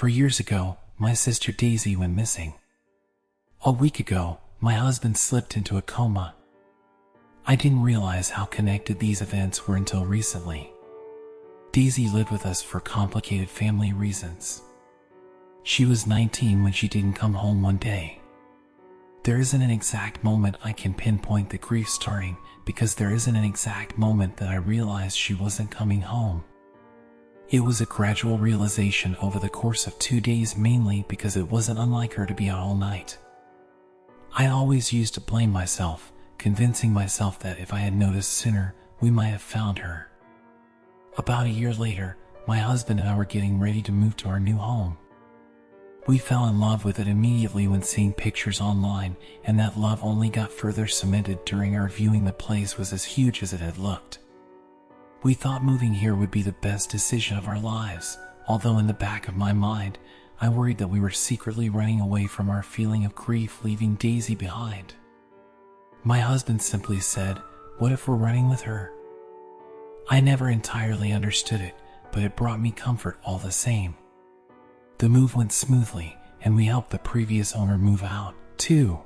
Years ago, my sister Daisy went missing. A week ago, my husband slipped into a coma. I didn't realize how connected these events were until recently. Daisy lived with us for complicated family reasons. She was 19 when she didn't come home one day. There isn't an exact moment I can pinpoint the grief starting, because there isn't an exact moment that I realized she wasn't coming home. It was a gradual realization over the course of 2 days, mainly because it wasn't unlike her to be out all night. I always used to blame myself, convincing myself that if I had noticed sooner, we might have found her. About a year later, my husband and I were getting ready to move to our new home. We fell in love with it immediately when seeing pictures online, and that love only got further cemented during our viewing. The place was as huge as it had looked. We thought moving here would be the best decision of our lives, although in the back of my mind, I worried that we were secretly running away from our feeling of grief, leaving Daisy behind. My husband simply said, "What if we're running with her?" I never entirely understood it, but it brought me comfort all the same. The move went smoothly, and we helped the previous owner move out, too.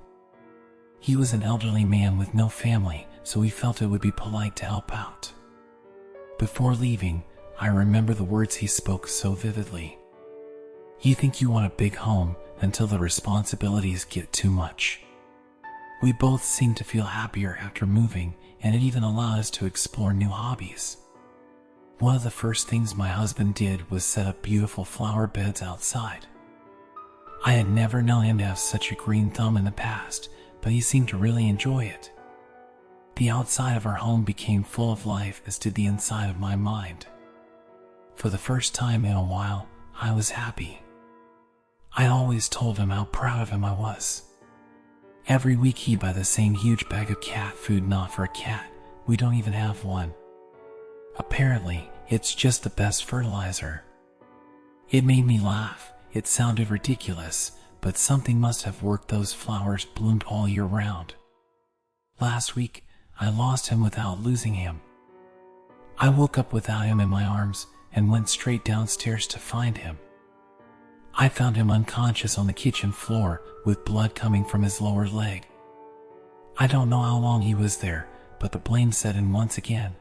He was an elderly man with no family, so we felt it would be polite to help out. Before leaving, I remember the words he spoke so vividly. "You think you want a big home until the responsibilities get too much." We both seemed to feel happier after moving, and it even allowed us to explore new hobbies. One of the first things my husband did was set up beautiful flower beds outside. I had never known him to have such a green thumb in the past, but he seemed to really enjoy it. The outside of our home became full of life, as did the inside of my mind. For the first time in a while, I was happy. I always told him how proud of him I was. Every week he'd buy the same huge bag of cat food. Not for a cat, we don't even have one. Apparently, it's just the best fertilizer. It made me laugh. It sounded ridiculous, but something must have worked. Those flowers bloomed all year round. Last week, I lost him without losing him. I woke up without him in my arms and went straight downstairs to find him. I found him unconscious on the kitchen floor with blood coming from his lower leg. I don't know how long he was there, but the blame set in once again.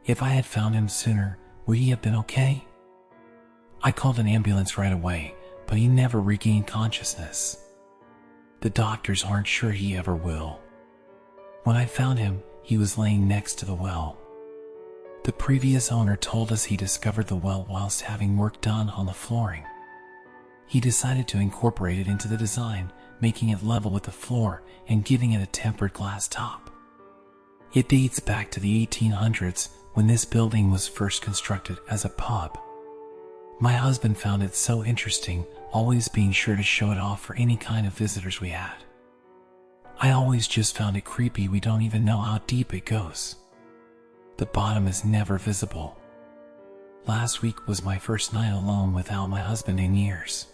If I had found him sooner, would he have been okay? I called an ambulance right away, but he never regained consciousness. The doctors aren't sure he ever will. When I found him, he was laying next to the well. The previous owner told us he discovered the well whilst having work done on the flooring. He decided to incorporate it into the design, making it level with the floor and giving it a tempered glass top. It dates back to the 1800s, when this building was first constructed as a pub. My husband found it so interesting, always being sure to show it off for any kind of visitors we had. I always just found it creepy. We don't even know how deep it goes. The bottom is never visible. Last week was my first night alone without my husband in years.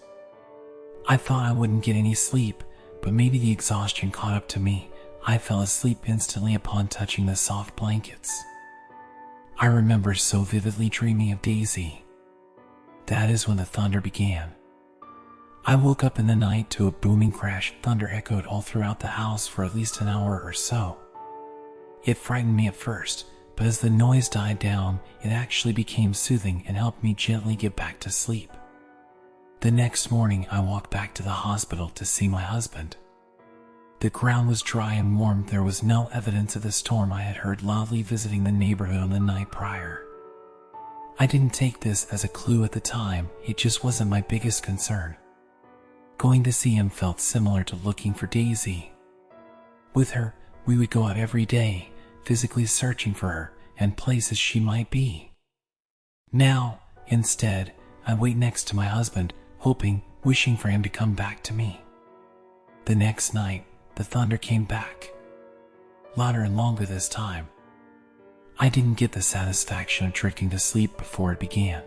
I thought I wouldn't get any sleep, but maybe the exhaustion caught up to me. I fell asleep instantly upon touching the soft blankets. I remember so vividly dreaming of Daisy. That is when the thunder began. I woke up in the night to a booming crash. Thunder echoed all throughout the house for at least an hour or so. It frightened me at first, but as the noise died down, it actually became soothing and helped me gently get back to sleep. The next morning, I walked back to the hospital to see my husband. The ground was dry and warm. There was no evidence of the storm I had heard loudly visiting the neighborhood on the night prior. I didn't take this as a clue at the time. It just wasn't my biggest concern. Going to see him felt similar to looking for Daisy. With her, we would go out every day, physically searching for her and places she might be. Now, instead, I wait next to my husband, hoping, wishing for him to come back to me. The next night, the thunder came back. Louder and longer this time. I didn't get the satisfaction of drifting to sleep before it began.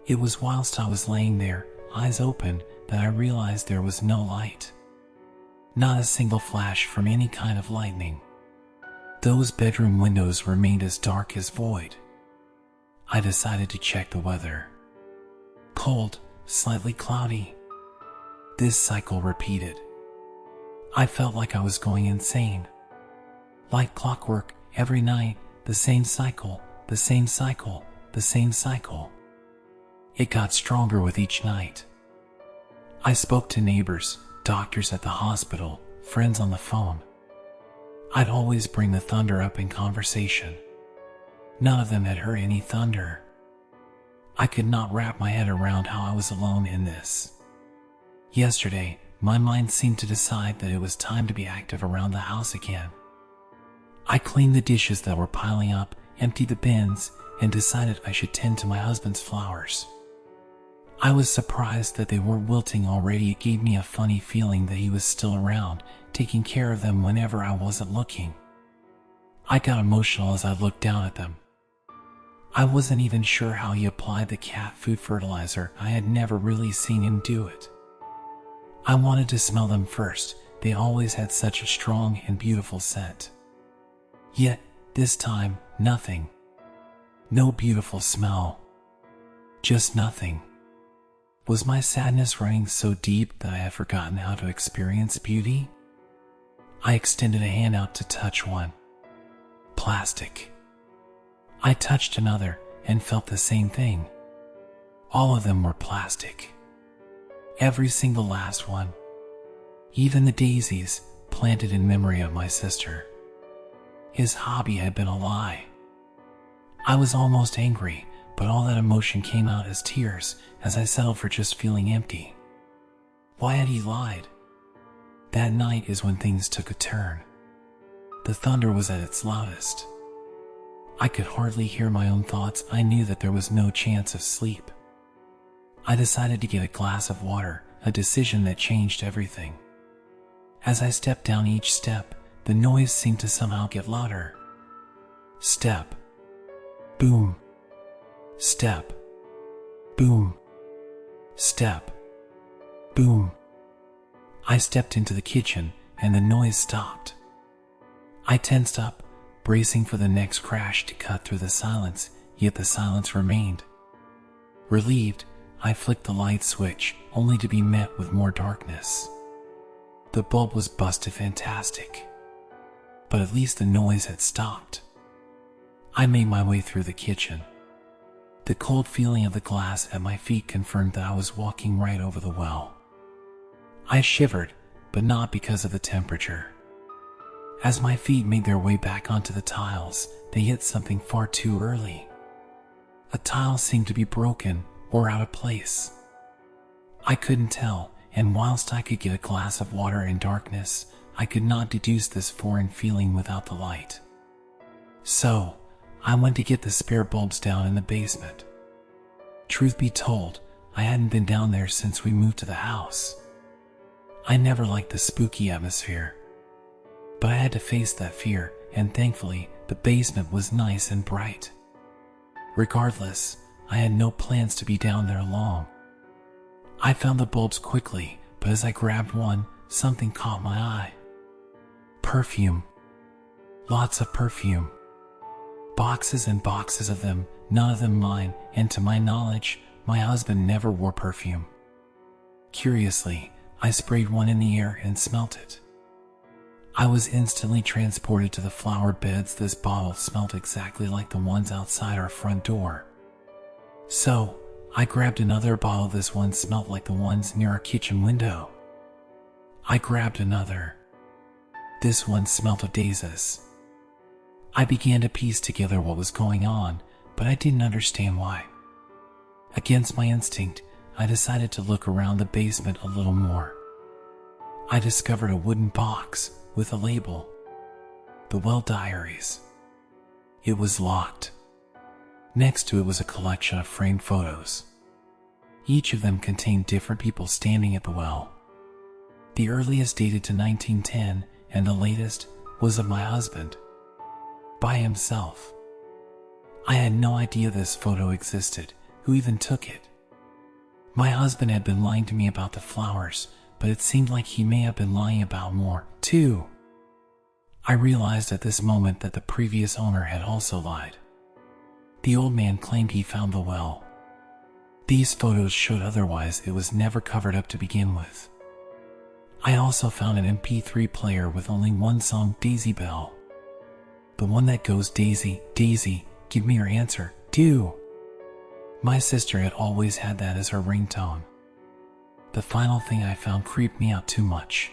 It was whilst I was laying there, eyes open, that I realized there was no light. Not a single flash from any kind of lightning. Those bedroom windows remained as dark as void. I decided to check the weather. Cold, slightly cloudy. This cycle repeated. I felt like I was going insane. Like clockwork, every night, the same cycle, the same cycle, the same cycle. It got stronger with each night. I spoke to neighbors, doctors at the hospital, friends on the phone. I'd always bring the thunder up in conversation. None of them had heard any thunder. I could not wrap my head around how I was alone in this. Yesterday, my mind seemed to decide that it was time to be active around the house again. I cleaned the dishes that were piling up, emptied the bins, and decided I should tend to my husband's flowers. I was surprised that they were wilting already. It gave me a funny feeling that he was still around, taking care of them whenever I wasn't looking. I got emotional as I looked down at them. I wasn't even sure how he applied the cat food fertilizer. I had never really seen him do it. I wanted to smell them first. They always had such a strong and beautiful scent. Yet, this time, nothing. No beautiful smell. Just nothing. Was my sadness running so deep that I had forgotten how to experience beauty? I extended a hand out to touch one. Plastic. I touched another and felt the same thing. All of them were plastic. Every single last one. Even the daisies, planted in memory of my sister. His hobby had been a lie. I was almost angry, but all that emotion came out as tears as I settled for just feeling empty. Why had he lied? That night is when things took a turn. The thunder was at its loudest. I could hardly hear my own thoughts. I knew that there was no chance of sleep. I decided to get a glass of water, a decision that changed everything. As I stepped down each step, the noise seemed to somehow get louder. Step. Boom. Step. Boom. Step. Boom. I stepped into the kitchen and the noise stopped. I tensed up, bracing for the next crash to cut through the silence, yet the silence remained. Relieved, I flicked the light switch, only to be met with more darkness. The bulb was busted fantastic, but at least the noise had stopped. I made my way through the kitchen. The cold feeling of the glass at my feet confirmed that I was walking right over the well. I shivered, but not because of the temperature. As my feet made their way back onto the tiles, they hit something far too early. A tile seemed to be broken or out of place. I couldn't tell, and whilst I could get a glass of water in darkness, I could not deduce this foreign feeling without the light. So, I went to get the spare bulbs down in the basement. Truth be told, I hadn't been down there since we moved to the house. I never liked the spooky atmosphere. But I had to face that fear, and thankfully, the basement was nice and bright. Regardless, I had no plans to be down there long. I found the bulbs quickly, but as I grabbed one, something caught my eye. Perfume. Lots of perfume. Boxes and boxes of them, none of them mine, and to my knowledge, my husband never wore perfume. Curiously, I sprayed one in the air and smelt it. I was instantly transported to the flower beds. This bottle smelled exactly like the ones outside our front door. So, I grabbed another bottle. This one smelled like the ones near our kitchen window. I grabbed another. This one smelled of daisies. I began to piece together what was going on, but I didn't understand why. Against my instinct, I decided to look around the basement a little more. I discovered a wooden box with a label. The Well Diaries. It was locked. Next to it was a collection of framed photos. Each of them contained different people standing at the well. The earliest dated to 1910, and the latest was of my husband. By himself. I had no idea this photo existed. Who even took it? My husband had been lying to me about the flowers, but it seemed like he may have been lying about more, too. I realized at this moment that the previous owner had also lied. The old man claimed he found the well. These photos showed otherwise. It was never covered up to begin with. I also found an MP3 player with only one song, Daisy Bell. The one that goes, Daisy, Daisy, give me your answer, do. My sister had always had that as her ringtone. The final thing I found creeped me out too much.